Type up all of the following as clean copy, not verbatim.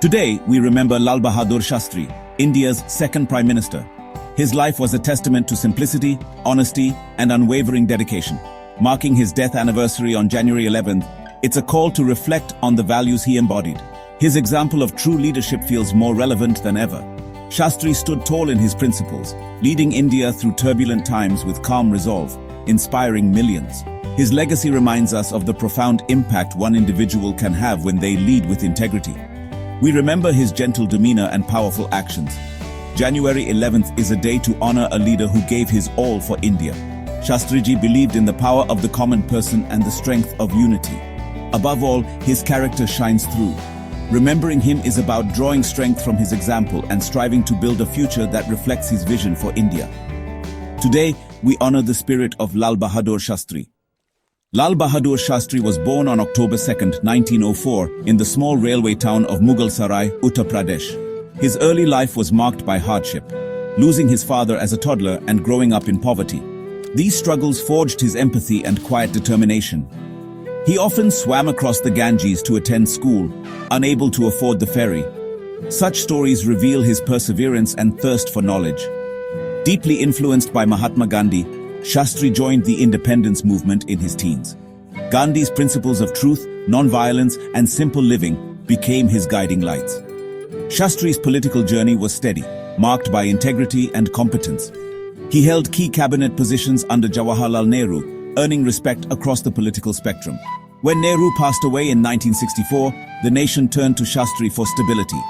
Today, we remember Lal Bahadur Shastri, India's second Prime Minister. His life was a testament to simplicity, honesty, and unwavering dedication. Marking his death anniversary on January 11th, it's a call to reflect on the values he embodied. His example of true leadership feels more relevant than ever. Shastri stood tall in his principles, leading India through turbulent times with calm resolve, inspiring millions. His legacy reminds us of the profound impact one individual can have when they lead with integrity. We remember his gentle demeanor and powerful actions. January 11th is a day to honor a leader who gave his all for India. Shastriji believed in the power of the common person and the strength of unity. Above all, his character shines through. Remembering him is about drawing strength from his example and striving to build a future that reflects his vision for India. Today, we honor the spirit of Lal Bahadur Shastri. Lal Bahadur Shastri was born on October 2, 1904, in the small railway town of Mughal Sarai, Uttar Pradesh. His early life was marked by hardship, losing his father as a toddler and growing up in poverty. These struggles forged his empathy and quiet determination. He often swam across the Ganges to attend school, unable to afford the ferry. Such stories reveal his perseverance and thirst for knowledge. Deeply influenced by Mahatma Gandhi, Shastri joined the independence movement in his teens. Gandhi's principles of truth, non-violence, and simple living became his guiding lights. Shastri's political journey was steady, marked by integrity and competence. He held key cabinet positions under Jawaharlal Nehru, earning respect across the political spectrum. When Nehru passed away in 1964, the nation turned to Shastri for stability.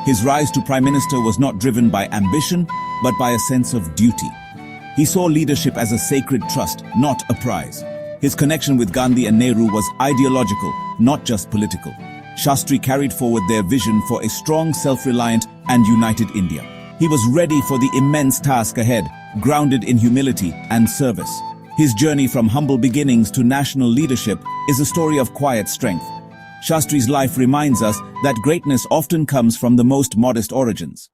His rise to Prime Minister was not driven by ambition, but by a sense of duty. He saw leadership as a sacred trust, not a prize. His connection with Gandhi and Nehru was ideological, not just political. Shastri carried forward their vision for a strong, self-reliant, and united India. He was ready for the immense task ahead, grounded in humility and service. His journey from humble beginnings to national leadership is a story of quiet strength. Shastri's life reminds us that greatness often comes from the most modest origins.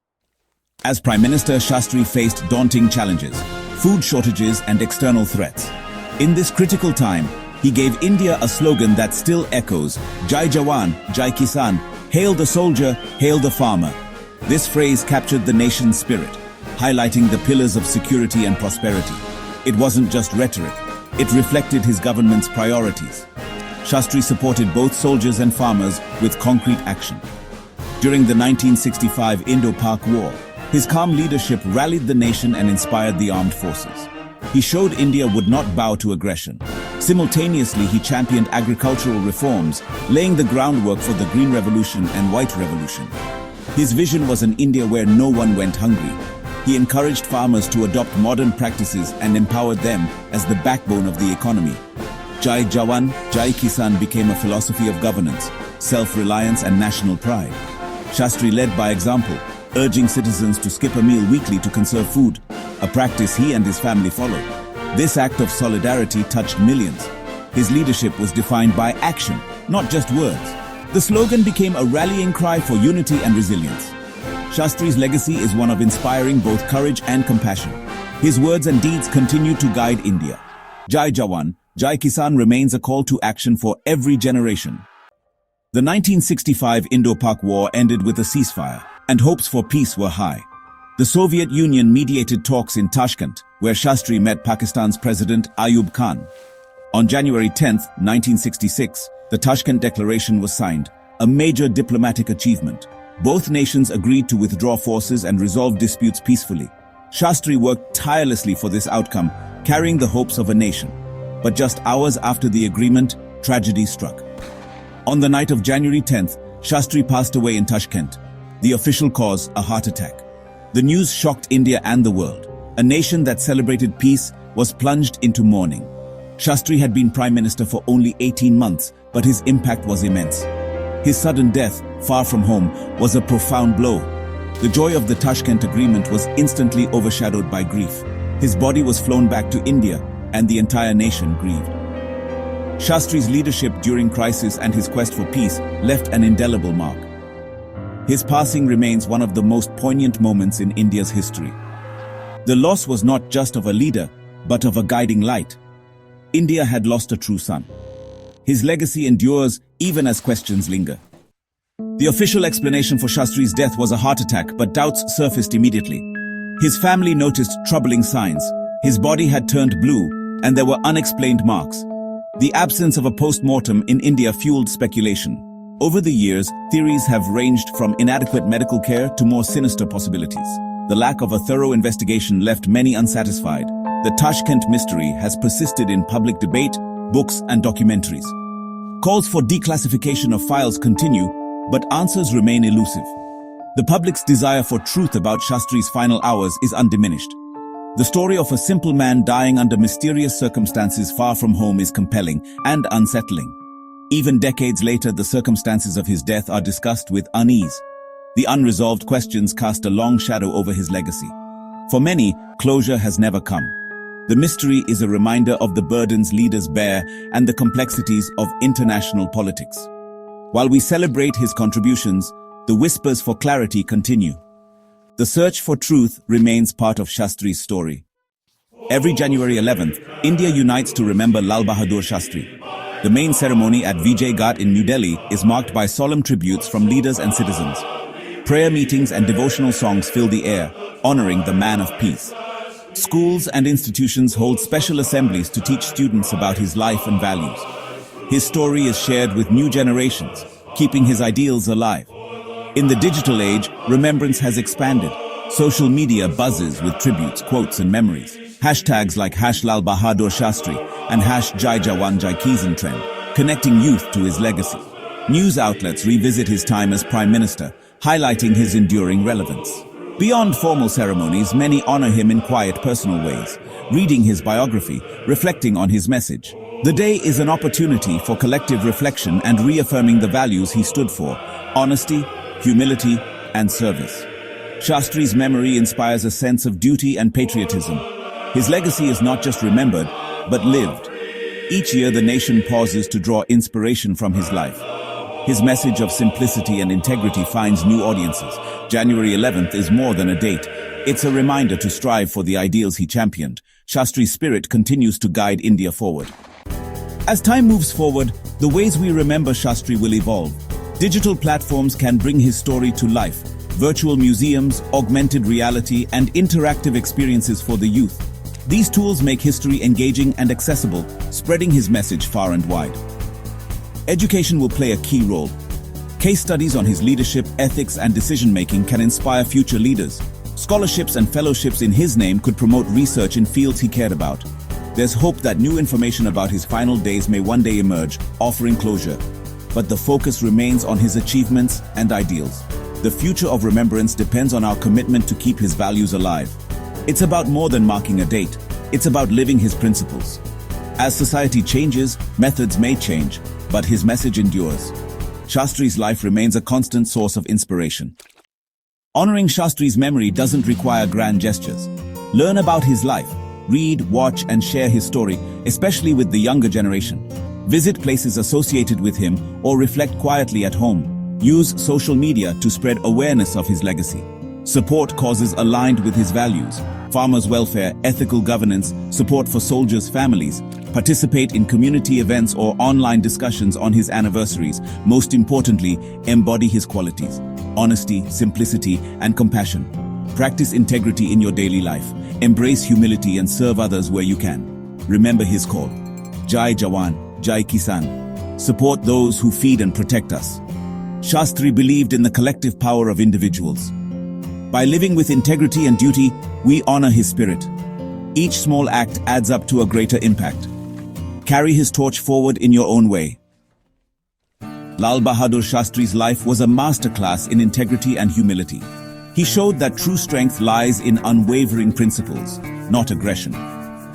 As Prime Minister, Shastri faced daunting challenges, food shortages and external threats. In this critical time, he gave India a slogan that still echoes, Jai Jawan, Jai Kisan, hail the soldier, hail the farmer. This phrase captured the nation's spirit, highlighting the pillars of security and prosperity. It wasn't just rhetoric, it reflected his government's priorities. Shastri supported both soldiers and farmers with concrete action. During the 1965 Indo-Pak War, his calm leadership rallied the nation and inspired the armed forces. He showed India would not bow to aggression. Simultaneously, he championed agricultural reforms, laying the groundwork for the Green Revolution and White Revolution. His vision was an India where no one went hungry. He encouraged farmers to adopt modern practices and empowered them as the backbone of the economy. Jai Jawan, Jai Kisan became a philosophy of governance, self-reliance and national pride. Shastri led by example, urging citizens to skip a meal weekly to conserve food, a practice he and his family followed. This act of solidarity touched millions. His leadership was defined by action, not just words. The slogan became a rallying cry for unity and resilience. Shastri's legacy is one of inspiring both courage and compassion. His words and deeds continue to guide India. Jai Jawan, Jai Kisan remains a call to action for every generation. The 1965 Indo-Pak War ended with a ceasefire, and hopes for peace were high. The Soviet Union mediated talks in Tashkent, where Shastri met Pakistan's President Ayub Khan. On January 10, 1966, the Tashkent Declaration was signed, a major diplomatic achievement. Both nations agreed to withdraw forces and resolve disputes peacefully. Shastri worked tirelessly for this outcome, carrying the hopes of a nation. But just hours after the agreement, tragedy struck. On the night of January 10th, Shastri passed away in Tashkent. The official cause, a heart attack. The news shocked India and the world. A nation that celebrated peace was plunged into mourning. Shastri had been Prime Minister for only 18 months, but his impact was immense. His sudden death, far from home, was a profound blow. The joy of the Tashkent Agreement was instantly overshadowed by grief. His body was flown back to India, and the entire nation grieved. Shastri's leadership during crisis and his quest for peace left an indelible mark. His passing remains one of the most poignant moments in India's history. The loss was not just of a leader, but of a guiding light. India had lost a true son. His legacy endures even as questions linger. The official explanation for Shastri's death was a heart attack, but doubts surfaced immediately. His family noticed troubling signs. His body had turned blue, and there were unexplained marks. The absence of a post-mortem in India fueled speculation. Over the years, theories have ranged from inadequate medical care to more sinister possibilities. The lack of a thorough investigation left many unsatisfied. The Tashkent mystery has persisted in public debate, books, and documentaries. Calls for declassification of files continue, but answers remain elusive. The public's desire for truth about Shastri's final hours is undiminished. The story of a simple man dying under mysterious circumstances far from home is compelling and unsettling. Even decades later, the circumstances of his death are discussed with unease. The unresolved questions cast a long shadow over his legacy. For many, closure has never come. The mystery is a reminder of the burdens leaders bear and the complexities of international politics. While we celebrate his contributions, the whispers for clarity continue. The search for truth remains part of Shastri's story. Every January 11th, India unites to remember Lal Bahadur Shastri. The main ceremony at Vijay Ghat in New Delhi is marked by solemn tributes from leaders and citizens. Prayer meetings and devotional songs fill the air, honoring the man of peace. Schools and institutions hold special assemblies to teach students about his life and values. His story is shared with new generations, keeping his ideals alive. In the digital age, remembrance has expanded. Social media buzzes with tributes, quotes, and memories. Hashtags like #Lal Bahadur Shastri and #Jai Jawan Jai Kisan trend, connecting youth to his legacy. News outlets revisit his time as Prime Minister, highlighting his enduring relevance. Beyond formal ceremonies, many honor him in quiet, personal ways, reading his biography, reflecting on his message. The day is an opportunity for collective reflection and reaffirming the values he stood for: honesty, humility, and service. Shastri's memory inspires a sense of duty and patriotism. His legacy is not just remembered, but lived. Each year, the nation pauses to draw inspiration from his life. His message of simplicity and integrity finds new audiences. January 11th is more than a date. It's a reminder to strive for the ideals he championed. Shastri's spirit continues to guide India forward. As time moves forward, the ways we remember Shastri will evolve. Digital platforms can bring his story to life. Virtual museums, augmented reality, and interactive experiences for the youth. These tools make history engaging and accessible, spreading his message far and wide. Education will play a key role. Case studies on his leadership, ethics, and decision-making can inspire future leaders. Scholarships and fellowships in his name could promote research in fields he cared about. There's hope that new information about his final days may one day emerge, offering closure. But the focus remains on his achievements and ideals. The future of remembrance depends on our commitment to keep his values alive. It's about more than marking a date. It's about living his principles. As society changes, methods may change, but his message endures. Shastri's life remains a constant source of inspiration. Honoring Shastri's memory doesn't require grand gestures. Learn about his life. Read, watch, and share his story, especially with the younger generation. Visit places associated with him or reflect quietly at home. Use social media to spread awareness of his legacy. Support causes aligned with his values: farmers' welfare, ethical governance, support for soldiers' families. Participate in community events or online discussions on his anniversaries. Most importantly, embody his qualities: honesty, simplicity, and compassion. Practice integrity in your daily life. Embrace humility and serve others where you can. Remember his call: Jai Jawan, Jai Kisan. Support those who feed and protect us. Shastri believed in the collective power of individuals. By living with integrity and duty, we honor his spirit. Each small act adds up to a greater impact. Carry his torch forward in your own way. Lal Bahadur Shastri's life was a masterclass in integrity and humility. He showed that true strength lies in unwavering principles, not aggression.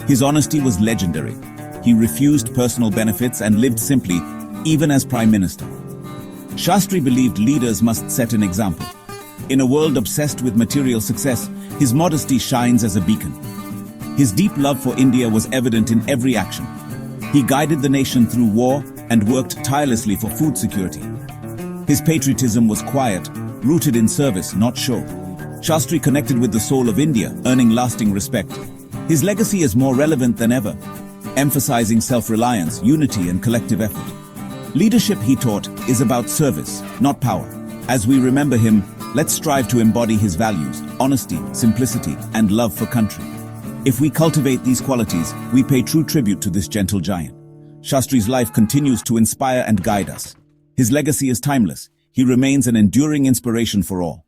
His honesty was legendary. He refused personal benefits and lived simply, even as Prime Minister. Shastri believed leaders must set an example. In a world obsessed with material success, his modesty shines as a beacon. His deep love for India was evident in every action. He guided the nation through war and worked tirelessly for food security. His patriotism was quiet, rooted in service, not show. Shastri connected with the soul of India, earning lasting respect. His legacy is more relevant than ever, emphasizing self-reliance, unity, and collective effort. Leadership, he taught, is about service, not power. As we remember him, let's strive to embody his values, honesty, simplicity, and love for country. If we cultivate these qualities, we pay true tribute to this gentle giant. Shastri's life continues to inspire and guide us. His legacy is timeless. He remains an enduring inspiration for all.